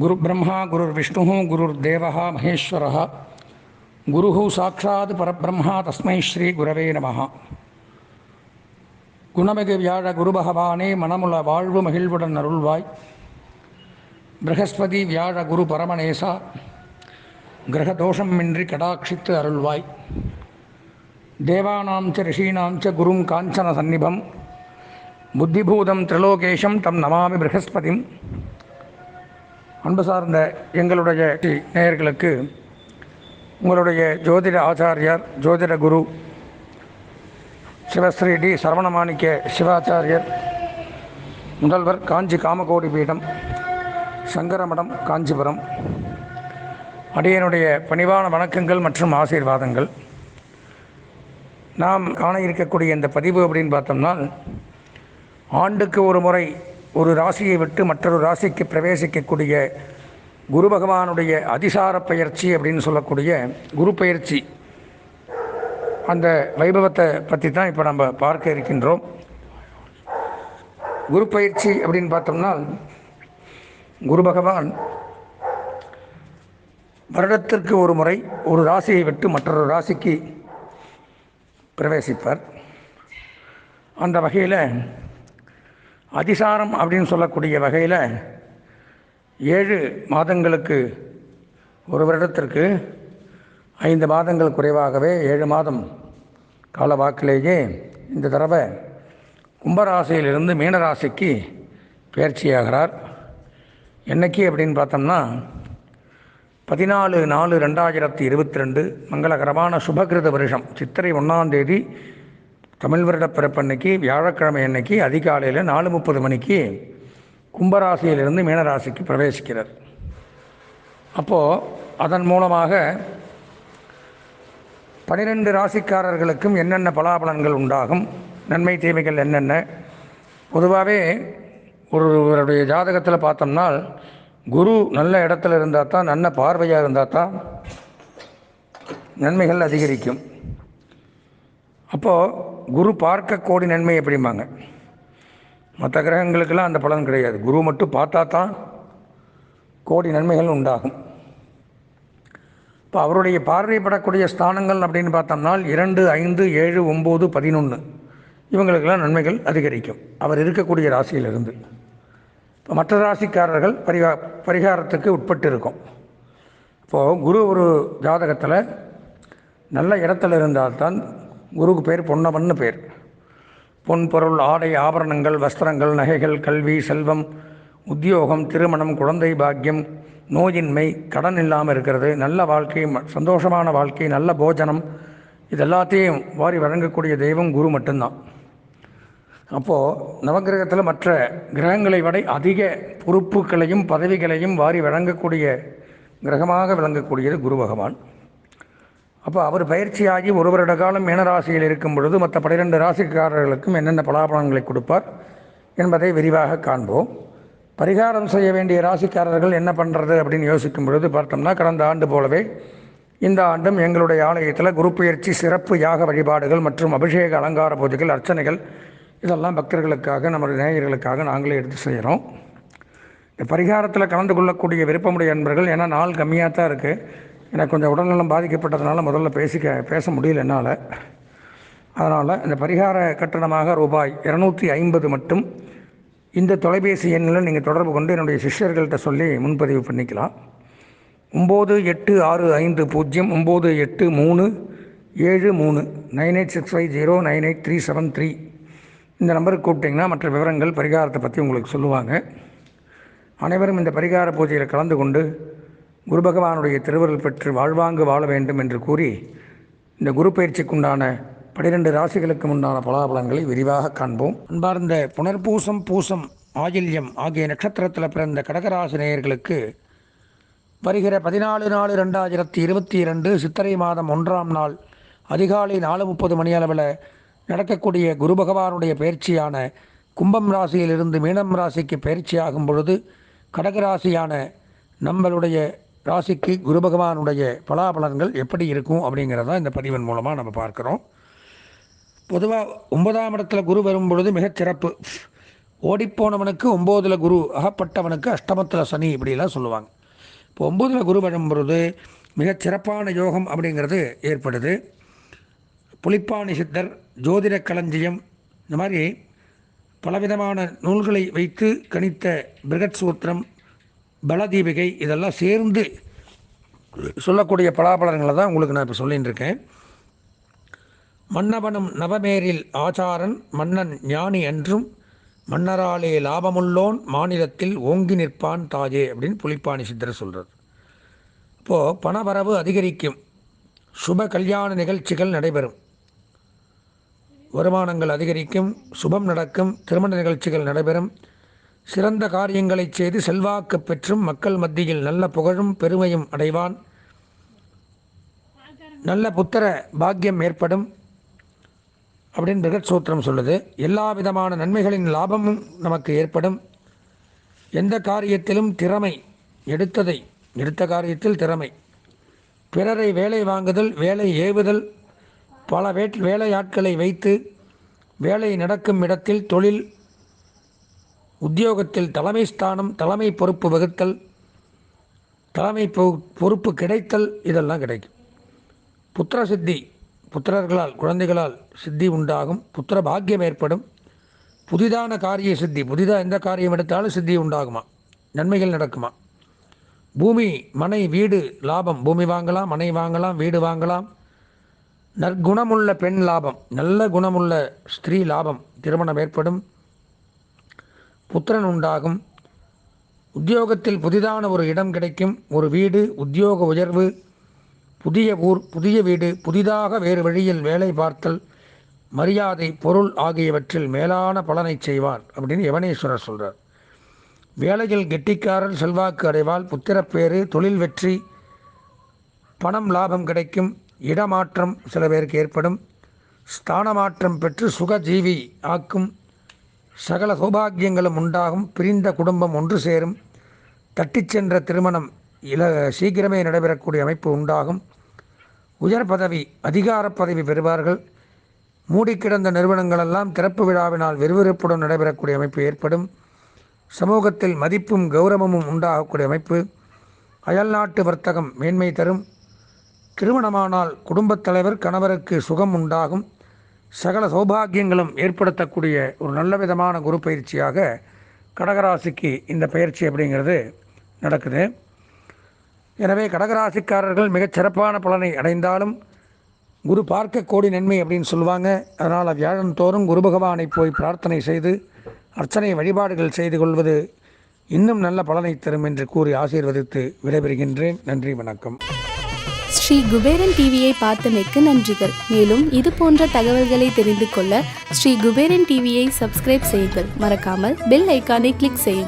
गुरु ब्रह्मा गुरुर्विष्णु गुरुर्देवः महेश्वरः गुरुः साक्षात् परब्रह्मा तस्मै श्री गुरवे नमः. குணமிகு வியாழ குரு பகவானே மனமுல வாழ்வு மகிழ்வுடன் அருள்வாய். ப்ரஹஸ்பதி வியாழ குரு பரமநேசா கிரகதோஷமின்றி கடாட்சித்து அருள்வாய். தேவானாம் ச ரிஷீனாம் ச குரும் காஞ்சன சந்நிபம் புத்திபூதம் திரிலோகேஷம் தம் நமாமி ப்ரஹஸ்பதிம். அன்பு சார்ந்த எங்களுடைய நேயர்களுக்கு உங்களுடைய ஜோதிட ஆச்சாரியார் ஜோதிட குரு சிவஸ்ரீ டி சரவணமாணிக்க சிவாச்சாரியர் முதல்வர் காஞ்சி காமகோடி பீடம் சங்கரமடம் காஞ்சிபுரம் அடியனுடைய பணிவான வணக்கங்கள் மற்றும் ஆசீர்வாதங்கள். நாம் காண இருக்கக்கூடிய இந்த பதிவு அப்படின்னு பார்த்தோம்னா, ஆண்டுக்கு ஒரு முறை ஒரு ராசியை விட்டு மற்றொரு ராசிக்கு பிரவேசிக்கக்கூடிய குரு பகவானுடைய அதிசார பயிற்சி அப்படின்னு சொல்லக்கூடிய குரு பயிற்சி, அந்த வைபவத்தை பற்றி தான் இப்போ நம்ம பார்க்க இருக்கின்றோம். குரு பயிற்சி அப்படின்னு பார்த்தோம்னா, குரு பகவான் வருடத்திற்கு ஒரு முறை ஒரு ராசியை விட்டு மற்றொரு ராசிக்கு பிரவேசிப்பார். அந்த வகையில் அதிசாரம் அப்படின்னு சொல்லக்கூடிய வகையில் 7 மாதங்களுக்கு ஒரு வருடத்திற்கு 5 மாதங்கள் குறைவாகவே 7 மாதம் கால வாக்கிலேயே இந்த தடவை கும்பராசியிலிருந்து மீனராசிக்கு பயிற்சியாகிறார். என்னைக்கு அப்படின்னு பார்த்தோம்னா 14/4/2022 மங்களகரமான சுபகிருத வருஷம் சித்திரை 1ஆம் தேதி தமிழ் வருட பிறப்பன்னைக்கு வியாழக்கிழமை அன்னைக்கு அதிகாலையில் 4:30 மணிக்கு கும்பராசியிலிருந்து மீனராசிக்கு பிரவேசிக்கிறார். அப்போது அதன் மூலமாக 12 ராசிக்காரர்களுக்கும் என்னென்ன பலாபலன்கள் உண்டாகும், நன்மை தீமைகள் என்னென்ன. பொதுவாகவே ஒருவருடைய ஜாதகத்தில் பார்த்தோம்னா, குரு நல்ல இடத்துல இருந்தால் தான், நல்ல பார்வையாக இருந்தால் தான் நன்மைகள் அதிகரிக்கும். அப்போது குரு பார்க்க கோடி நன்மை எப்படிம்பாங்க. மற்ற கிரகங்களுக்கெல்லாம் அந்த பலன் கிடையாது. குரு மட்டும் பார்த்தா தான் கோடி நன்மைகள் உண்டாகும். இப்போ அவருடைய பார்வைப்படக்கூடிய ஸ்தானங்கள் அப்படின்னு பார்த்தோம்னா 2, 5, 7, 9, 11 இவங்களுக்கெல்லாம் நன்மைகள் அதிகரிக்கும் அவர் இருக்கக்கூடிய ராசியிலிருந்து. இப்போ மற்ற ராசிக்காரர்கள் பரிகாரத்துக்கு உட்பட்டு இருக்கும். இப்போது குரு ஒரு ஜாதகத்தில் நல்ல இடத்துல இருந்தால்தான் குருக்கு பேர் பொன்னவன்னு பேர். பொன், பொருள், ஆடை, ஆபரணங்கள், வஸ்திரங்கள், நகைகள், கல்வி, செல்வம், உத்தியோகம், திருமணம், குழந்தை பாக்கியம், நோயின்மை, கடன் இல்லாமல் இருக்கிறது, நல்ல வாழ்க்கை, சந்தோஷமான வாழ்க்கை, நல்ல போஜனம், இது எல்லாத்தையும் வாரி வழங்கக்கூடிய தெய்வம் குரு மட்டும்தான். அப்போது நவகிரகத்தில் மற்ற கிரகங்களை விட அதிக பொறுப்புகளையும் பதவிகளையும் வாரி வழங்கக்கூடிய கிரகமாக விளங்கக்கூடியது குரு பகவான். அப்போ அவர் பயிற்சியாகி ஒரு வருட காலம் மீனராசியில் இருக்கும் பொழுது மற்ற 12 ராசிக்காரர்களுக்கும் என்னென்ன பலாபலன்களை கொடுப்பார் என்பதை விரிவாக காண்போம். பரிகாரம் செய்ய வேண்டிய ராசிக்காரர்கள் என்ன பண்ணுறது அப்படின்னு யோசிக்கும் பொழுது பார்த்தோம்னா, கடந்த ஆண்டு போலவே இந்த ஆண்டும் எங்களுடைய ஆலயத்தில் குரு பயிற்சி சிறப்பு யாக வழிபாடுகள் மற்றும் அபிஷேக அலங்கார பூஜைகள், அர்ச்சனைகள் இதெல்லாம் பக்தர்களுக்காக, நமது நேயர்களுக்காக நாங்களே எடுத்து செய்கிறோம். இந்த பரிகாரத்தில் கலந்து கொள்ளக்கூடிய விருப்பமுடைய நண்பர்கள், ஏன்னா நாள் கம்மியாக தான் இருக்குது, எனக்கு கொஞ்சம் உடல்நலம் பாதிக்கப்பட்டதுனால முதல்ல பேச முடியல என்னால். அதனால் இந்த பரிகார கட்டணமாக ரூபாய் 250 மட்டும் இந்த தொலைபேசி எண்ணில் நீங்கள் தொடர்பு கொண்டு என்னுடைய சிஷ்யர்கள்ட்ட சொல்லி முன்பதிவு பண்ணிக்கலாம். 9860983373 9865098373 இந்த நம்பருக்கு கூப்பிட்டிங்கன்னா மற்ற விவரங்கள் பரிகாரத்தை பற்றி உங்களுக்கு சொல்லுவாங்க. அனைவரும் இந்த பரிகார பூஜையில் கலந்து கொண்டு குரு பகவானுடைய திருவருள் பெற்று வாழ்வாங்கு வாழ வேண்டும் என்று கூறி இந்த குரு பயிற்சிக்குண்டான 12 ராசிகளுக்கு உண்டான பலாபலன்களை விரிவாக காண்போம். அன்பார்ந்த புனர்பூசம், பூசம், ஆயில்யம் ஆகிய நட்சத்திரத்தில் பிறந்த கடகராசி நேயர்களுக்கு வருகிற 14/4/2022 சித்திரை மாதம் 1ஆம் நாள் அதிகாலை 4:30 மணி அளவில் நடக்கக்கூடிய குரு பகவானுடைய பயிற்சியான கும்பம் ராசியிலிருந்து மீனம் ராசிக்கு பயிற்சியாகும் பொழுது கடகராசியான நம்மளுடைய ராசிக்கு குரு பகவானுடைய பலாபலன்கள் எப்படி இருக்கும் அப்படிங்கிறத இந்த பதிவின் மூலமாக நம்ம பார்க்குறோம். பொதுவாக 9ஆம் இடத்துல குரு வரும் பொழுது மிகச்சிறப்பு. ஓடிப்போனவனுக்கு 9ல் குரு, அகப்பட்டவனுக்கு அஷ்டமத்தில் சனி, இப்படிலாம் சொல்லுவாங்க. இப்போ 9ல் குரு வரும் பொழுது மிகச்சிறப்பான யோகம் அப்படிங்கிறது ஏற்படுது. புலிப்பாணி சித்தர், ஜோதிட களஞ்சியம், இந்த மாதிரி பலவிதமான நூல்களை வைத்து கணித்த பிருகத் சூத்திரம், பலதீபிகை, இதெல்லாம் சேர்ந்து சொல்லக்கூடிய பலாபலன்களை தான் உங்களுக்கு நான் இப்போ சொல்லின்னு இருக்கேன். மன்னவனும் நவமேரில் ஆச்சாரன் மன்னன் ஞானி என்றும் மன்னராலே லாபமுள்ளோன் மாநிலத்தில் ஓங்கி நிற்பான் தாயே அப்படின்னு புலிப்பாணி சித்தர் சொல்கிறது. இப்போது பணவரவு அதிகரிக்கும், சுப கல்யாண நிகழ்ச்சிகள் நடைபெறும், வருமானங்கள் அதிகரிக்கும், சுபம் நடக்கும், திருமண நிகழ்ச்சிகள் நடைபெறும், சிறந்த காரியங்களை செய்து செல்வாக்கு பெற்றும் மக்கள் மத்தியில் நல்ல புகழும் பெருமையும் அடைவான், நல்ல புத்திர பாக்கியம் ஏற்படும் அப்படின்னு பிருகத் சூத்திரம் சொல்லுது. எல்லா விதமான நன்மைகளின் லாபமும் நமக்கு ஏற்படும். எந்த காரியத்திலும் திறமை, எடுத்த காரியத்தில் திறமை, பிறரை வேலை வாங்குதல், வேலை ஏவுதல், பல வேலையாட்களை வைத்து வேலை நடக்கும் இடத்தில் தொழில் உத்தியோகத்தில் தலைமை ஸ்தானம், தலைமை பொறுப்பு வகுத்தல், தலைமை பொறுப்பு கிடைத்தல், இதெல்லாம் கிடைக்கும். புத்திர சித்தி, புத்திரர்களால் குழந்தைகளால் சித்தி உண்டாகும், புத்திர பாக்கியம் ஏற்படும், புதிதான காரிய சித்தி, புதிதாக எந்த காரியம் எடுத்தாலும் சித்தி உண்டாகுமா, நன்மைகள் நடக்குமா, பூமி மனை வீடு லாபம், பூமி வாங்கலாம், மனை வாங்கலாம், வீடு வாங்கலாம், நற்குணமுள்ள பெண் லாபம், நல்ல குணமுள்ள ஸ்திரீ லாபம், திருமணம் ஏற்படும், புத்திரன் உண்டாகும், உத்தியோகத்தில் புதிதான ஒரு இடம் கிடைக்கும், ஒரு வீடு, உத்தியோக உயர்வு, புதிய ஊர், புதிய வீடு, புதிதாக வேறு வழியில் வேலை பார்த்தல், மரியாதை, பொருள் ஆகியவற்றில் மேலான பலனை செய்வார் அப்படின்னு யவனேஸ்வரர் சொல்கிறார். வேலையில் கெட்டிக்காரர் செல்வாக்கு அடைவால், புத்திரப்பேறு, தொழில் வெற்றி, பணம் லாபம் கிடைக்கும், இடமாற்றம் சில பேருக்கு ஏற்படும், ஸ்தானமாற்றம் பெற்று சுகஜீவி ஆக்கும், சகல சௌபாகியங்களும் உண்டாகும், பிரிந்த குடும்பம் ஒன்று சேரும், தட்டிச் சென்ற திருமணம் சீக்கிரமே நடைபெறக்கூடிய அமைப்பு உண்டாகும், உயர் பதவி, அதிகார பதவி பெறுவார்கள், மூடிக்கிடந்த நிறுவனங்களெல்லாம் திறப்பு விழாவினால் விறுவிறுப்புடன் நடைபெறக்கூடிய அமைப்பு ஏற்படும், சமூகத்தில் மதிப்பும் கௌரவமும் உண்டாகக்கூடிய அமைப்பு, அயல்நாட்டு வர்த்தகம் மேன்மை தரும், திருமணமானால் குடும்பத் தலைவர் கணவருக்கு சுகம் உண்டாகும், சகல சௌபாகியங்களும் ஏற்படுத்தக்கூடிய ஒரு நல்ல விதமான குரு பயிற்சியாக கடகராசிக்கு இந்த பயிற்சி அப்படிங்கிறது நடக்குது. எனவே கடகராசிக்காரர்கள் மிகச் சிறப்பான பலனை அடைந்தாலும் குரு பார்க்க கோடி நன்மை அப்படின்னு சொல்லுவாங்க. அதனால் வியாழன் தோறும் குரு பகவானை போய் பிரார்த்தனை செய்து அர்ச்சனை வழிபாடுகள் செய்து கொள்வது இன்னும் நல்ல பலனை தரும் என்று கூறி ஆசீர்வதித்து விடைபெறுகின்றேன். நன்றி, வணக்கம். ஸ்ரீ குபேரன் டிவியை பார்த்தமைக்கு நன்றிகள். மேலும் இது போன்ற தகவல்களை தெரிந்து கொள்ள ஸ்ரீ குபேரன் டிவியை சப்ஸ்கிரைப் செய்யுங்கள். மறக்காமல் பெல் ஐக்கானை கிளிக் செய்யுங்கள்.